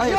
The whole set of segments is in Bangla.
আইসি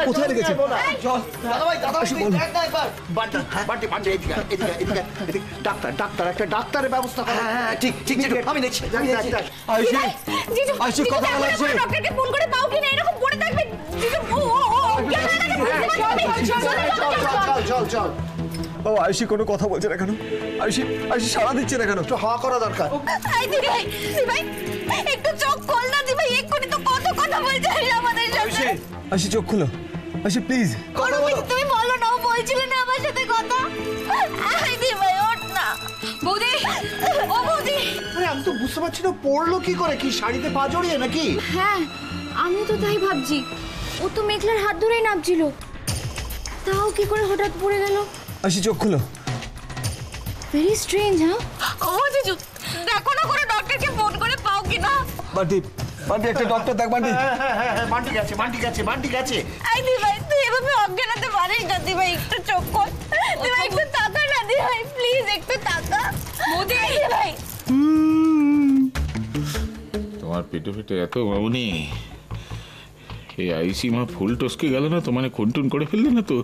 কোথায় লেগেছে? ডাক্তার একটা ডাক্তারের ব্যবস্থা। হ্যাঁ ঠিক ঠিক আমি দেখছি। কথা বলা আছে। ডক্টরকে ফোন করে পাও কিনা এরকম পড়ে থাকবে। চল ও আয়ুষি কোনো কথা বলছে না কেন? আয়ুষি সাড়া দিচ্ছে না কেন? একটু হাওয়া করা দরকার। একটু চোখ খোল না দি ভাই, এক্ষুনি তো কত কথা বলছিস আমাদের সাথে। আয়ুষি চোখ খুলো, আয়ুষি প্লিজ কথা বলো। তুমি বলো না, ও বলছিলে না আমার সাথে কথা। দি ভাই ওঠ না। বৌদি, ও বৌদি। আরে আমি তো বুঝতে পারছি না পড়লো কি করে, কি শাড়িতে পা জড়িয়ে নাকি? হ্যাঁ আমি তো তাই ভাবছি, ও তো মেঘলার হাত ধরেই নামছিল, তাও কি করে হঠাৎ পড়ে গেল? আয়ুষি চোখ খুলো। Very strange. হ্যাঁ ও জিজু দেখো না করে ডক্টরকে ফোন করে পাও কিনা। বান্টি একটা ডক্টর দেখ। বান্টি বান্টি গেছে। আই দি ভাই তুই এভাবে অজ্ঞান হতে পারিস না। দি ভাই একটু চোখ খোল। দি ভাই একটু তাকা না। দি ভাই প্লিজ একটু তাকা। মোদি দি ভাই তোমার পেটে এত মামুনি, এই আইসি মা ফুল টসকে গেল না তো, মানে খুনটুন করে ফেললে না তো,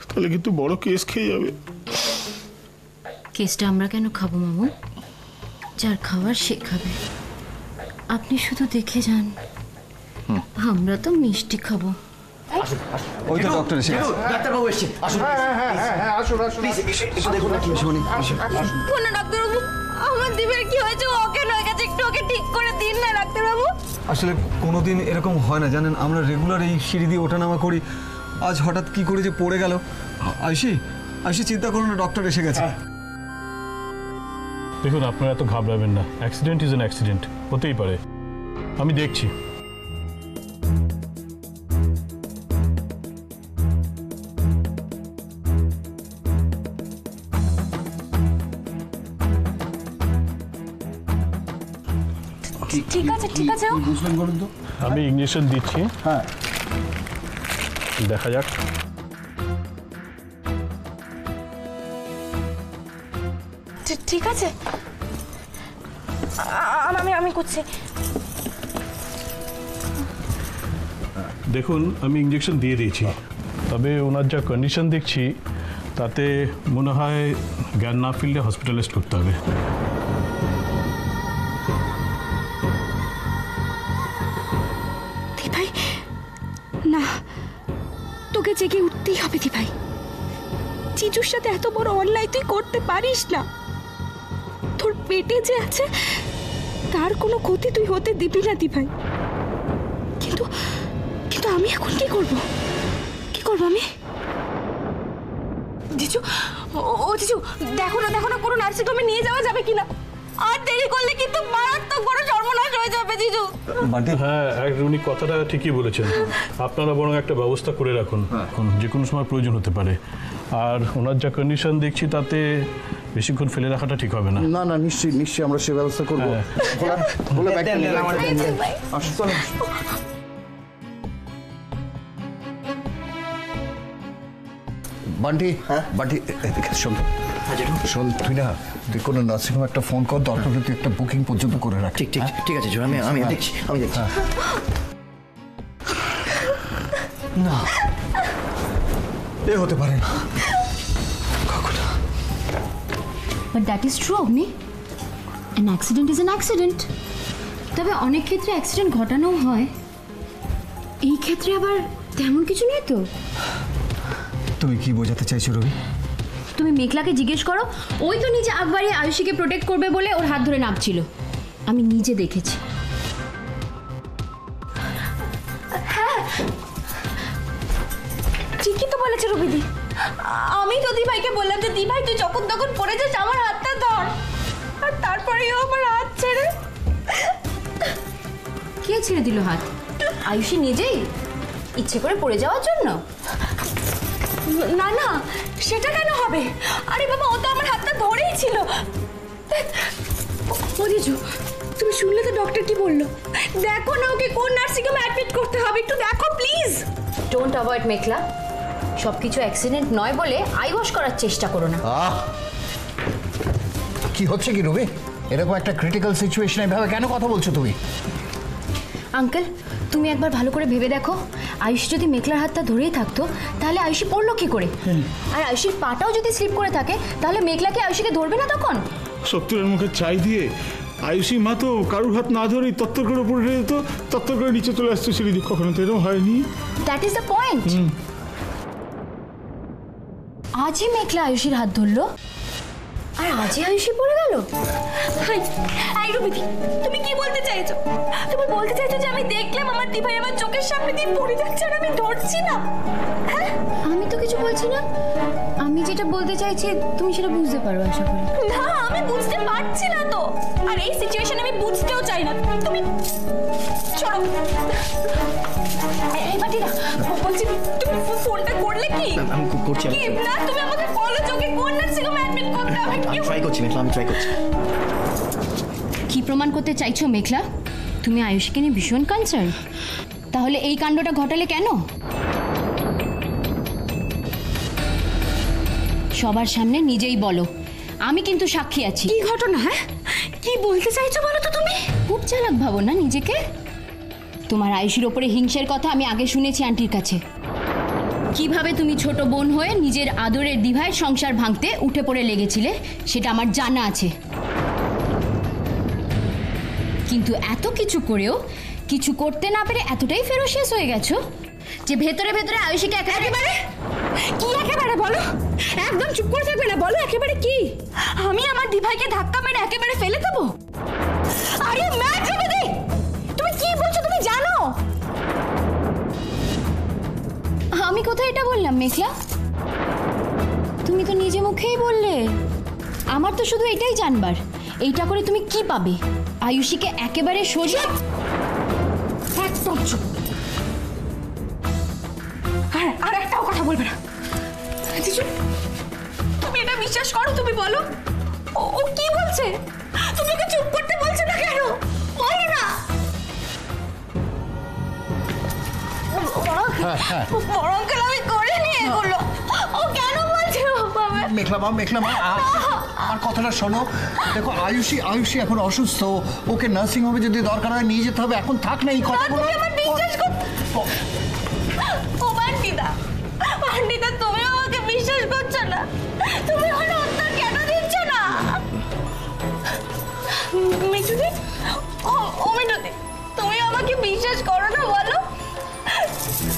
তাহলে কিন্তু বড় কেস খেয়ে যাবে। কেসটা আমরা কেন খাবো মামু? যার খাবার সে খাবে। আপনি শুধু দেখে যান, আমরা তো মিষ্টি খাবো। ওই তো ডক্টর এসে গেছে। ডাক্তারবাবু এসেছে। আসুন। হ্যাঁ আসুন প্লিজ একটু দেখুন না কি শুনি। কোন ডাক্তারবাবু, আমার দিবের কি হয়েছে? ওকে নয় গেছে, একটু ওকে ঠিক করে দিন না ডাক্তারবাবু। আসলে কোনোদিন এরকম হয় না জানেন, আমরা রেগুলার এই সিঁড়ি দিয়ে ওঠানামা করি, আজ হঠাৎ কি করে যে পড়ে গেল। আয়ুষি চিন্তা করো না, ডক্টর এসে গেছে। দেখুন আপনারা এত ঘাবড়াবেন না, অ্যাক্সিডেন্ট ইজ অ্যান অ্যাক্সিডেন্ট, হতেই পারে, আমি দেখছি। ঠিক আছে বুঝলেন বলুন তো? আমি ইঞ্জেকশন দিচ্ছি, হ্যাঁ দেখা যাক। ঠিক আছে আমি করছি। দেখুন আমি ইঞ্জেকশন দিয়ে দিয়েছি, তবে ওনার যা কন্ডিশন দেখছি তাতে মনে হয় জ্ঞান না ফিরলে হসপিটালাইজড করতে হবে। ভাই না, তোকে জেগে উঠতেই হবে দি ভাই। জিজুর সাথে এত বড় অন্যায় তুই করতে পারিস না। তোর পেটে যে আছে তার কোনো ক্ষতি তুই হতে দিবি না দি ভাই। কিন্তু আমি এখন কি করব আমি? জিজু, ও জিজু দেখো না কোনো নার্সিং হোমে নিয়ে যাওয়া যাবে কিনা? আর দেরি করলে কিন্তু মারাত্মক বড় সর্বনাশ হয়ে যাবে জিজু। হ্যাঁ উনি কথাটা ঠিকই বলেছেন, আপনারা বরং একটা ব্যবস্থা করে রাখুন, যে কোনো সময় প্রয়োজন হতে পারে। আর ওনার যা কন্ডিশন দেখছি তাতে বেশিক্ষণ ফেলে রাখাটা ঠিক হবে না। না নিশ্চয়ই আমরা সে ব্যবস্থা করবো। বান্টি শোন তুই না, তুই কোনো নার্সিংহোম একটা ফোন কর, দরকার তুই একটা বুকিং পর্যন্ত করে রাখ। ঠিক আছে আমি দেখছি। না এ হতে পারে না। But that is true, Agni. An accident is an accident. তবে অনেক ক্ষেত্রে অ্যাক্সিডেন্ট ঘটানো হয়, এই ক্ষেত্রে আবার তেমন কিছু নেই তো। তুমি কি বোঝাতে চাইছো রবি? তুমি মেঘলাকে জিজ্ঞেস করো, ওই তো নিজে আগ বাড়িয়ে আয়ুষীকে প্রোটেক্ট করবে বলে ওর হাত ধরে নামছিল, আমি নিজে দেখেছি। হ্যাঁ ঠিকই তো বলেছে রবিদি। আমি তো দিভাইকে বললাম যে দিভাই তুই যখন তখন পড়ে যাস আমার হাতটা ধর, আর তার ছেড়ে দিল হাত? আয়ুষী নিজেই ইচ্ছে করে পড়ে যাওয়ার জন্য? না না, সেটা কেন হবে? আরে বাবা, ও তো আমার হাতটা ধরেই ছিল। ও দিজু, তুমি শুনলে তো ডক্টর কি বললো? দেখো না ওকে কোন নার্সিং হোমে অ্যাডমিট করতে হবে, একটু দেখো প্লিজ। ডোন্ট অ্যাভয়েড মেঘলা। সবকিছু অ্যাক্সিডেন্ট নয় বলে আইওয়াশ করার চেষ্টা করো না। কি হচ্ছে কি রুবি? এরকম একটা ক্রিটিক্যাল সিচুয়েশনে এভাবে কেন কথা বলছো তুমি? আঙ্কেল, তুমি একবার ভালো করে ভেবে দেখো, আয়ুষী যদি মেঘলার হাতটা ধরেই থাকতো তাহলে আয়ুষী পড়লো কি করে? আর আয়ুষীর পাটাও যদি স্লিপ করে থাকে তাহলে মেঘলাকে আয়ুষীকে ধরবে না তখন? সত্যের মুখে চাই দিয়ে আয়ুষী মা তো কারুর হাত না ধরেই তত্তর করে উপরে যেত, তত্তর করে নিচে চলে আসতো সিঁড়ি দিয়ে। কখনো তো এরকম হয়নি। That is the point. আজই মেঘলা আয়ুষীর হাত ধরলো আর আজই আয়ুষী পড়ে গেল। আই রুবিদি, তুমি কি বলতে চাইছো? তুমি বলতে চাইছো যে আমি দেখলাম আমার দিভাই আমার চোখের সামনে দিয়ে পড়ে যাচ্ছে আর আমি ধরছি না? হ্যাঁ, আমি তো কিছু বলছি না। আমি যেটা বলতে চাইছি তুমি সেটা বুঝতে পারো আশা করি। না, আমি বুঝতে পারছি না তো। আর এই সিচুয়েশন আমি বুঝতেও চাই না। তুমি চলো। এই বাটিরা, বলছি তুমি ফোনটা করলে কি? আমি করছি। কি না, তুমি আমাকে বলো চোখে কোন নার্সিং হোমে অ্যাডমিট করতে হবে। আমি ট্রাই করছি মেঘলা, আমি ট্রাই করছি। কি প্রমাণ করতে চাইছো মেঘলা? তুমি আয়ুষকে নিয়ে ভীষণ কনসার্ন। তাহলে এই কাণ্ডটা ঘটালে কেন? সবার সামনে নিজেই বলো, আমি কিন্তু সাক্ষী আছি। কি ঘটনা? হ্যাঁ, কি বলতে চাইছো বলো তো তুমি? খুব চালাক ভাবো না নিজেকে? তোমার আয়ুষীর ওপরে হিংসের কথা আমি আগে শুনেছি আন্টির কাছে। কিভাবে তুমি ছোট বোন হয়ে নিজের আদরের দিভাইয়ের সংসার ভাঙতে উঠে পড়ে লেগেছিলে সেটা আমার জানা আছে। কিন্তু এত কিছু করেও কিছু করতে না পেরে এতটাই ফেরোসিয়াস হয়ে গেছো যে ভেতরে ভেতরে আয়ুষীকে একেবারে কি একেবারে বলো? একদম চুপ করে থাকবে না, বলো একেবারে কি? আমি আমার দিভাইকে ধাক্কা মেরে একেবারে ফেলে দেবো? আর ইউ ম্যাড রুবিদি? তুমি কি বলছো তুমি জানো? আমি কোথায় এটা বললাম মেঘলা? তুমি তো নিজে মুখেই বললে। আমার তো শুধু এটাই জানবার, এইটা করে তুমি কি পাবে? আয়ুষীকে একেবারে সোজা। একদম চুপ। আর একটাও কথা বলবে না। জিজু, তুমি এটা বিশ্বাস করো? তুমি বলো ও কি বলছে? তুমি ওকে চুপ করতে বলছো না কেন? বলো না। বড় আঙ্কেল, আমি করিনি এগুলো। ও কেন বলছে? মেঘলা মা আমার কথাটা শোনো। দেখো আয়ুষী এখন অসুস্থ, ওকে নার্সিং হোমে যদি দরকার হয় নিয়ে যেতে হবে। এখন থাক না এই কথাগুলো। বিশ্বাস করতে ও বান্টিদা, তুমি আমাকে বিশ্বাস করছো না? তুমি ওর উত্তর কেন দিচ্ছ না? মিঠুদি, ও মিঠুদি, তুমি আমাকে বিশ্বাস করো না বলো?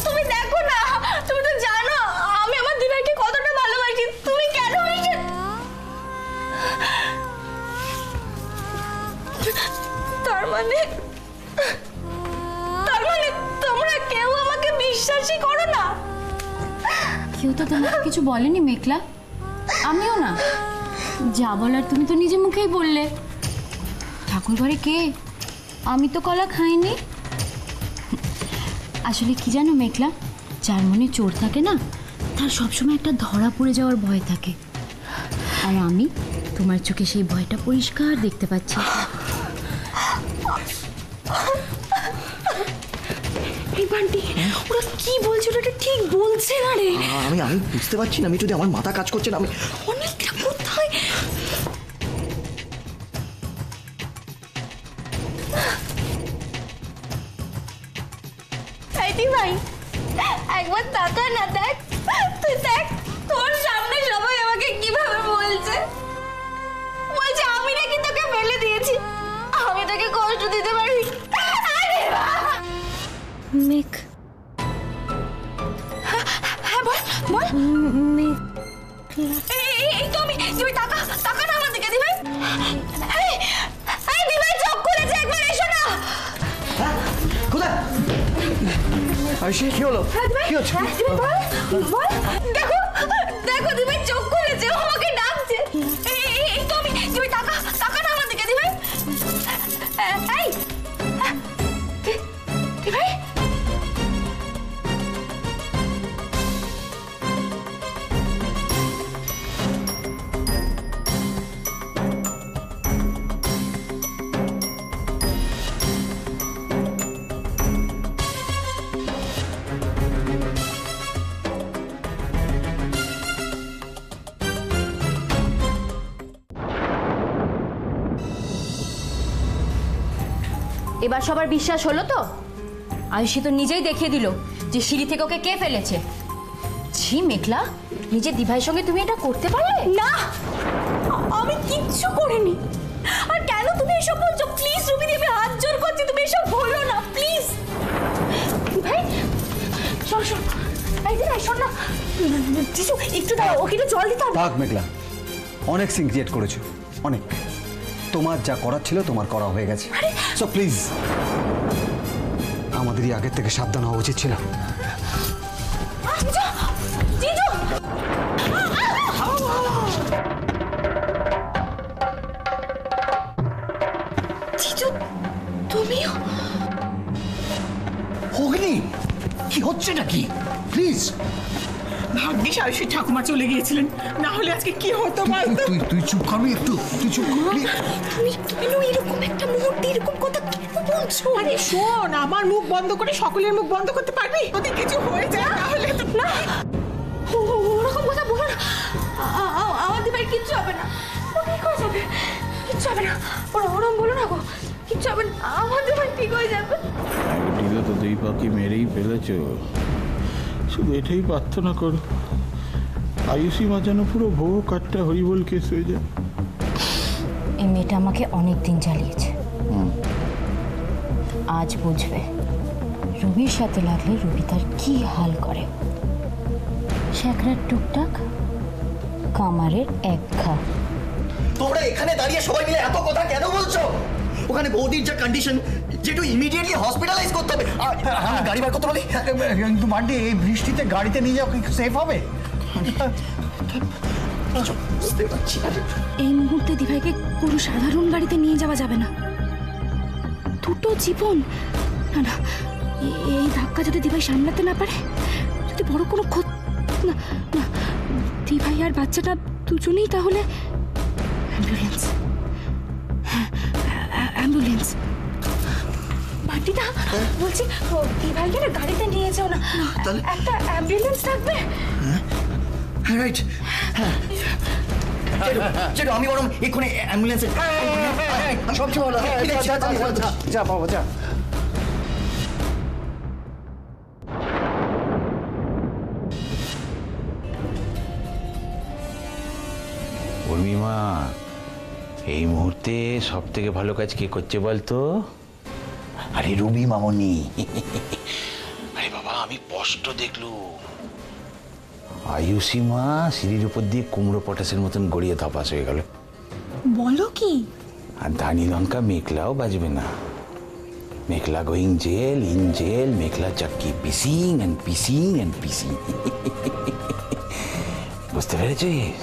তুমি দেখো না, তুমি তো জানো আমি আমার দিভাইকে কতটা ভালোবাসি। তুমি কেন তার মানে তোমরা কেউ আমাকে বিশ্বাসই করো না? কেউ তো তোমাকে কিছু বলেনি মেঘলা, আমিও না। যা বলার তুমি তো নিজে মুখেই বললে। ঠাকুর ঘরে কে? আমি তো কলা খাইনি। আসলে কি জানো মেঘলা, যার মনে চোর থাকে না তার সবসময় একটা ধরা পড়ে যাওয়ার ভয় থাকে। আর আমি তোমার চোখে সেই ভয়টা পরিষ্কার দেখতে পাচ্ছি। বান্টি, ওরা কি বলছে ওটা ঠিক বলছে না রে। আমি বুঝতে পারছি না, আমি যদি আমার মাথা কাজ করছে না। আমি অনেকটা কোথায় ভাই, একবার তাকা না, দেখ তুই দেখ তোর সামনে সবাই আমাকে কিভাবে বলছে আমি নাকি তোকে ফেলে দিয়েছি। আমি তোকে কষ্ট দিতে পারি? মেঘ, হ্যাঁ বল বল। এই তো তুমি তাকা না আমার দিকে। দিভাই, দিভাই চোখ খুলেছে, একবার এসো না। কোথায় আয়ুষী? কি হলো? কি হচ্ছে? বল। দেখো দিভাই চোখ খুলেছে, ও আমাকে ডাকছে। এই তো তুমি তাকা না আমার দিকে। দিভাই, এবার সবার বিশ্বাস হলো তো? আয়ুষী তো নিজেই দেখিয়ে দিল যে সিঁড়ি থেকে ওকে কে ফেলেছে। ছি মেঘলা, নিজের দিভাইয়ের সঙ্গে তুমি এটা করতে পারলে না, আমি কিচ্ছু করিনি। আর কেন তুমি এসব বলছো? প্লিজ রুবিদি, আমি হাত জোর করছি, তুমি এসব বলো না প্লিজ। ভাই শোন শোন, এই যে ভাই শোন না, জিজু একটু দাও, ওকে একটু জল দিতে হবে। থাক মেঘলা, অনেক সিন ক্রিয়েট করেছো, অনেক। তোমার যা করার ছিল তোমার করা হয়ে গেছে। সো প্লিজ, আমাদেরই আগের থেকে সাবধান হওয়া উচিত ছিল। জিজু, জিজু জিজু, তুমিও? অগ্নি, কি হচ্ছে নাকি? প্লিজ ভাগ্যিস আয়ুষী ঠাকুমা চলে গিয়েছিলেন, না হলে আজকে কি হতো বলতো? তুই চুপ করবি একটু, তুই চুপ করবি। তুমি কেন এরকম একটা মুহূর্তে এরকম কথা কেন বলছো? আরে শোন, আমার মুখ বন্ধ করে সকলের মুখ বন্ধ করতে পারবি? যদি কিছু হয়ে যায় তাহলে তো না, ওরকম কথা বলো না। আমার দিবার কিচ্ছু হবে না, ও ঠিক হয়ে যাবে, কিচ্ছু হবে না। ওরকম বলো না গো, কিচ্ছু হবে না, আমার দিবার ঠিক হয়ে যাবে। একদিকে তো দুই পাখি মেরেই ফেলেছ, শুধু এটাই প্রার্থনা করো আয়ুষী মা যেন পুরো ভোগ কাটটা হরিবোল কেস হয়ে যায়। এই মেয়েটা আমাকে অনেক দিন জ্বালিয়েছে, আজ বুঝবে রুবির সাথে লাগলে রুবি তার কি হাল করে। শেখরার টুকটাক, কামারের এক ঘা। তোমরা এখানে দাঁড়িয়ে সবাই মিলে এত কথা কেন বলছো? ওখানে বৌদির যা কন্ডিশন, যেটু ইমিডিয়েটলি হসপিটালাইজ করতে হবে। আমি গাড়ি বার করতে বলি। কিন্তু বান্টি, এই বৃষ্টিতে গাড়িতে নিয়ে যাওয়া কি সেফ হবে? বুঝতে পারছি না। এই মুহূর্তে দিভাইকে কোনো সাধারণ গাড়িতে নিয়ে যাওয়া যাবে না, দুটো জীবন। না না, এই ধাক্কা যদি দিভাই সামলাতে না পারে, যদি বড় কোনো না না, দিভাই আর বাচ্চাটা দুজনেই তাহলে অ্যাম্বুলেন্স। হ্যাঁ, অ্যাম্বুলেন্স। বাটিটা বলছি, দিভাইকে না গাড়িতে নিয়ে যাও না, একটা অ্যাম্বুলেন্স থাকবে। রাইট, হ্যাঁ। আমি বরং এক্ষুনি অ্যাম্বুলেন্সে সবচেয়ে ভালো। যা বাবা যা। উর্মিমা, এই মুহূর্তে সব থেকে ভালো কাজ কে করছে বলতো? আরে রুবি মামনি। আরে বাবা, আমি স্পষ্ট দেখলু আয়ুষী মা সিঁড়ির উপর দিয়ে কুমড়ো পটাশের মতন গড়িয়ে ধপাস হয়ে গেল। বলো কি? আর ধানি লঙ্কা মেঘলাও বাজবে না। Meghla going jail, in jail, Meghla চাক্কি পিসিং অ্যান্ড পিসিং অ্যান্ড পিসিং। বুঝতে পেরেছিস?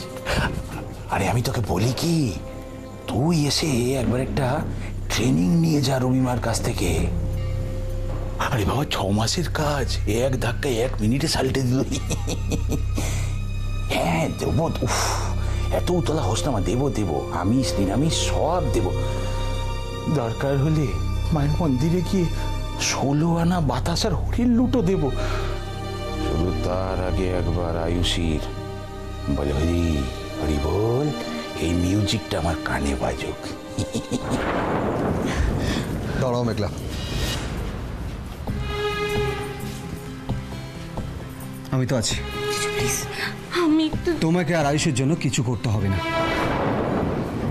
আরে আমি তোকে বলি কি, তুই এসে একবার একটা ট্রেনিং নিয়ে যা রবিমার কাছ থেকে। আরে বাবা, 6 মাসের কাজ এক ধাক্কায় 1 মিনিটে সালটে দিল। হ্যাঁ দেব, উফ, এত উতলা হোস না, দেবো আমিষ নিরামিষ সব দেব। দরকার হলে মায়ের মন্দিরে গিয়ে 16 আনা বাতাসার হরির লুটো দেব। শুধু তার আগে একবার আয়ুষীর বলে হরি হরি বল, এই মিউজিকটা আমার কানে বাজুক। দাঁড়াও মেঘলা, আমি তো আছি। আমি একটু, তোমাকে আর আয়ুষের জন্য কিছু করতে হবে না।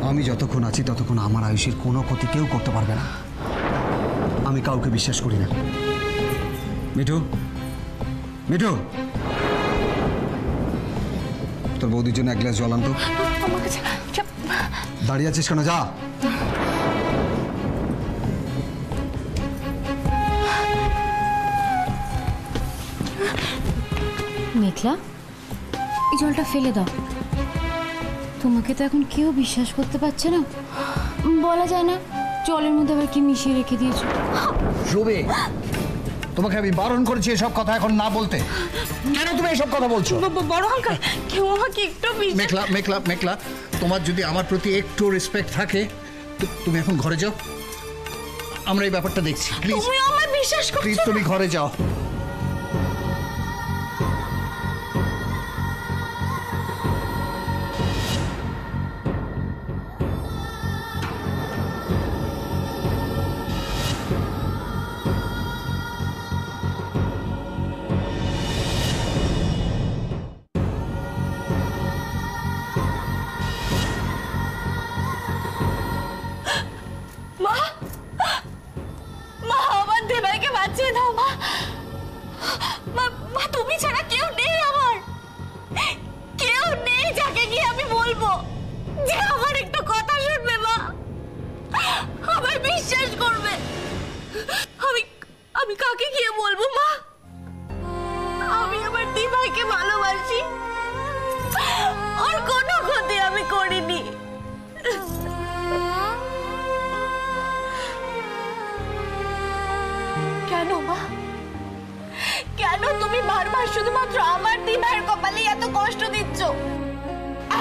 আমি যতক্ষণ আছি ততক্ষণ আমার আয়ুষের কোনো ক্ষতি কেউ করতে পারবে না। আমি কাউকে বিশ্বাস করি না। মিঠু, মিঠু, তোর বৌদির জন্য 1 গ্লাস জল আনতো। আমার কাছে দাঁড়িয়ে আছিস কেন? যা। মেঘলা, এই জলটা ফেলে দাও। তোমাকে তো এখন কেউ বিশ্বাস করতে পারছে না। বলা যায় না জলের মধ্যে আবার কি মিশিয়ে রেখে দিয়েছো। রুবি, তোমাকে আমি বারণ করেছি এসব কথা এখন না বলতে। কেন তুমি এসব কথা বলছো? বড় হালকা, কেউ আমাকে একটু মেঘলা, তোমার যদি আমার প্রতি একটু রেসপেক্ট থাকে, তুমি এখন ঘরে যাও, আমরা এই ব্যাপারটা দেখছি। প্লিজ, তুমি আমায় বিশ্বাস করো, প্লিজ তুমি ঘরে যাও।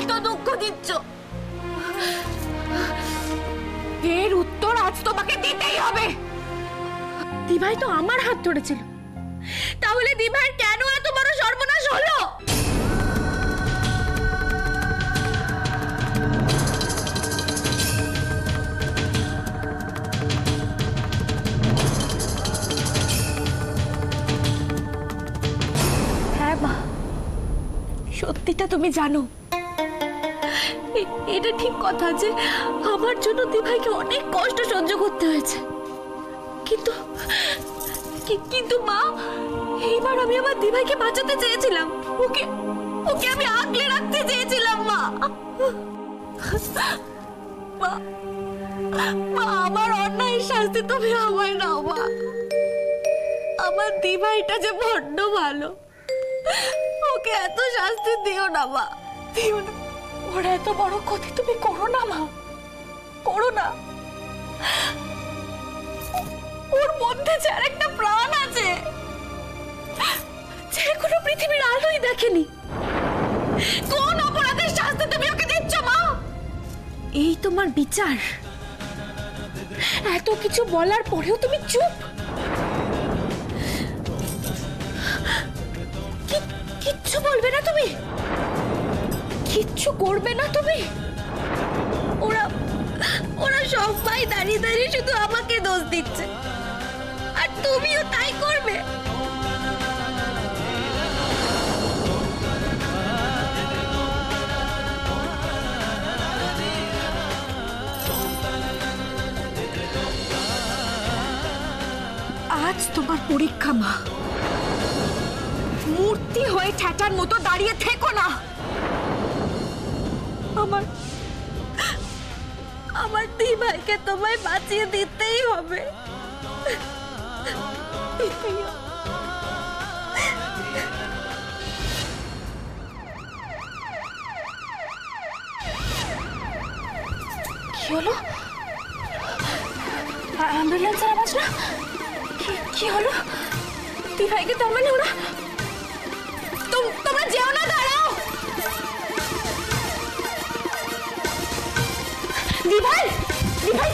এত দুঃখ দিচ্ছ? এর উত্তর আজ তোমাকে দিতেই হবে। দিভাই তো আমার হাত ধরেছিল, তাহলে দিভাইয়ের কেন এত বড় সর্বনাশ হলো? হ্যাঁ মা, সত্যিটা তুমি জানো। এটা ঠিক কথা যে আমার জন্য দিভাইকে অনেক কষ্ট সহ্য করতে হয়েছে, কিন্তু কিন্তু মা, এইবার আমি আমার দিভাইকে বাঁচাতে চেয়েছিলাম। ওকে ওকে আমি আগলে রাখতে চেয়েছিলাম মা। মা, মা, আমার অন্যায়ের শাস্তি তুমি আমায় নাও মা। আমার দিভাইটা যে বড্ড ভালো, ওকে এত শাস্তি দিও না মা, দিও না। ওর এত বড় ক্ষতি তুমি করো না মা, করো না। ওর মধ্যে যে আর একটা প্রাণ আছে, যে কোনো পৃথিবীর আলোই দেখেনি। কোন অপরাধের শাস্তি তুমি ওকে দিচ্ছ মা? এই তোমার বিচার? এত কিছু বলার পরেও তুমি চুপ? কিচ্ছু বলবে না তুমি? কিচ্ছু করবে না তুমি? ওরা ওরা সবাই দাঁড়িয়ে দাঁড়িয়ে শুধু আমাকে দোষ দিচ্ছে, আর তুমিও তাই করবে? আজ তোমার পরীক্ষা মা। মূর্তি হয়ে ঠেটার মতো দাঁড়িয়ে থেকো না। আমার দিভাইকে তোমায় বাঁচিয়ে দিতেই হবে। কি হলো? অ্যাম্বুলেন্সের আওয়াজ না? কি হলো? দিভাইকে তার মানে ওরা? তোমরা যেও না, দাঁড়াও। দিভাই, দিভাই,